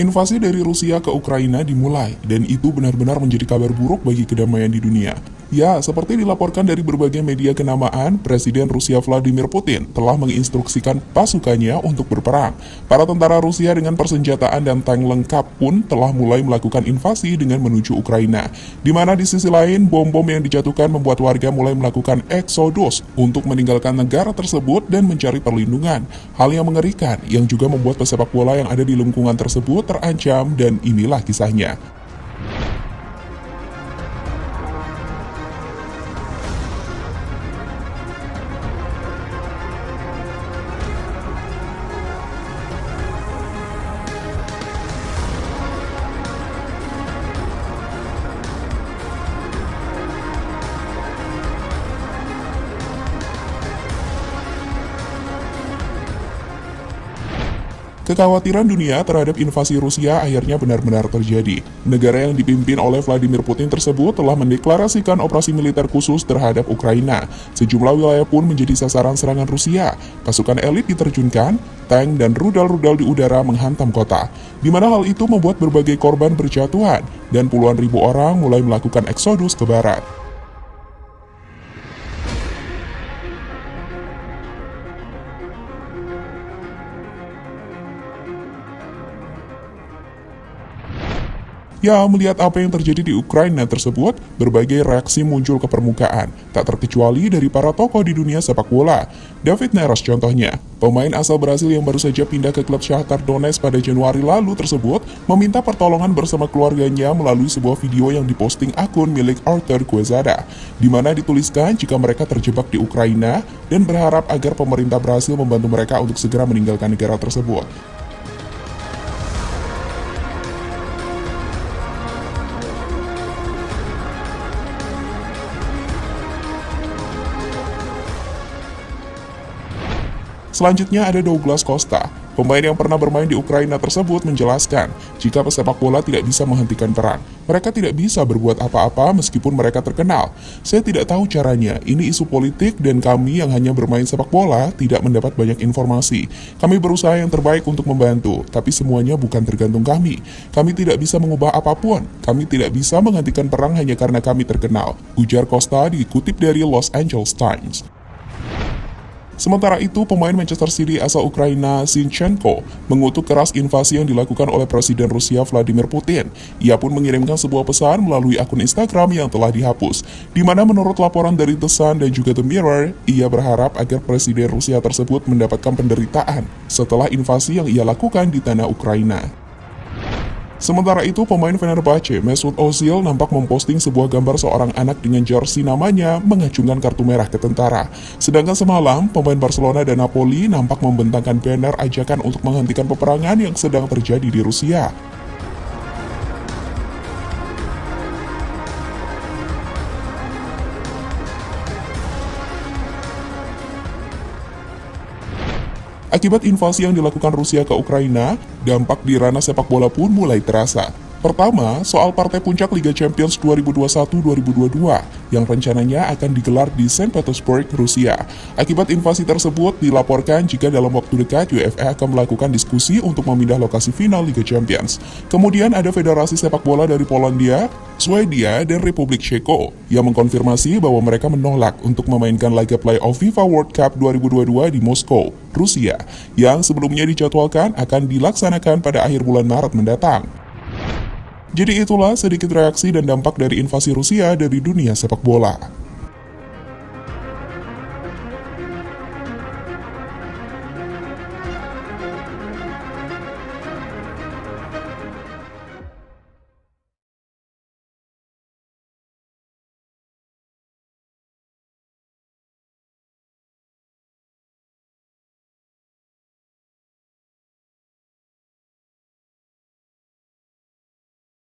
Invasi dari Rusia ke Ukraina dimulai, dan itu benar-benar menjadi kabar buruk bagi kedamaian di dunia. Ya, seperti dilaporkan dari berbagai media kenamaan, Presiden Rusia Vladimir Putin telah menginstruksikan pasukannya untuk berperang. Para tentara Rusia dengan persenjataan dan tank lengkap pun telah mulai melakukan invasi dengan menuju Ukraina. Di mana di sisi lain, bom-bom yang dijatuhkan membuat warga mulai melakukan eksodus untuk meninggalkan negara tersebut dan mencari perlindungan. Hal yang mengerikan, yang juga membuat pesepak bola yang ada di lingkungan tersebut terancam, dan inilah kisahnya. Kekhawatiran dunia terhadap invasi Rusia akhirnya benar-benar terjadi. Negara yang dipimpin oleh Vladimir Putin tersebut telah mendeklarasikan operasi militer khusus terhadap Ukraina. Sejumlah wilayah pun menjadi sasaran serangan Rusia. Pasukan elit diterjunkan, tank dan rudal-rudal di udara menghantam kota. Di mana hal itu membuat berbagai korban berjatuhan, dan puluhan ribu orang mulai melakukan eksodus ke barat. Ya, melihat apa yang terjadi di Ukraina tersebut, berbagai reaksi muncul ke permukaan, tak terkecuali dari para tokoh di dunia sepak bola. David Neres contohnya, pemain asal Brasil yang baru saja pindah ke klub Shakhtar Donetsk pada Januari lalu tersebut, meminta pertolongan bersama keluarganya melalui sebuah video yang diposting akun milik Arthur Quezada, di mana dituliskan jika mereka terjebak di Ukraina dan berharap agar pemerintah Brasil membantu mereka untuk segera meninggalkan negara tersebut. Selanjutnya ada Douglas Costa, pemain yang pernah bermain di Ukraina tersebut menjelaskan, jika pesepak bola tidak bisa menghentikan perang, mereka tidak bisa berbuat apa-apa meskipun mereka terkenal. Saya tidak tahu caranya, ini isu politik dan kami yang hanya bermain sepak bola tidak mendapat banyak informasi. Kami berusaha yang terbaik untuk membantu, tapi semuanya bukan tergantung kami. Kami tidak bisa mengubah apapun, kami tidak bisa menghentikan perang hanya karena kami terkenal, ujar Costa dikutip dari Los Angeles Times. Sementara itu, pemain Manchester City asal Ukraina, Zinchenko, mengutuk keras invasi yang dilakukan oleh Presiden Rusia Vladimir Putin. Ia pun mengirimkan sebuah pesan melalui akun Instagram yang telah dihapus, di mana menurut laporan dari The Sun dan juga The Mirror, ia berharap agar Presiden Rusia tersebut mendapatkan penderitaan setelah invasi yang ia lakukan di tanah Ukraina. Sementara itu, pemain Fenerbahce, Mesut Ozil, nampak memposting sebuah gambar seorang anak dengan jersey namanya mengacungkan kartu merah ke tentara. Sedangkan semalam, pemain Barcelona dan Napoli nampak membentangkan banner ajakan untuk menghentikan peperangan yang sedang terjadi di Rusia. Akibat invasi yang dilakukan Rusia ke Ukraina, dampak di ranah sepak bola pun mulai terasa. Pertama, soal partai puncak Liga Champions 2021-2022 yang rencananya akan digelar di Saint Petersburg, Rusia. Akibat invasi tersebut, dilaporkan jika dalam waktu dekat UEFA akan melakukan diskusi untuk memindah lokasi final Liga Champions. Kemudian ada federasi sepak bola dari Polandia, Swedia, dan Republik Ceko yang mengkonfirmasi bahwa mereka menolak untuk memainkan laga playoff FIFA World Cup 2022 di Moskow, Rusia, yang sebelumnya dijadwalkan akan dilaksanakan pada akhir bulan Maret mendatang. Jadi itulah sedikit reaksi dan dampak dari invasi Rusia dari dunia sepak bola.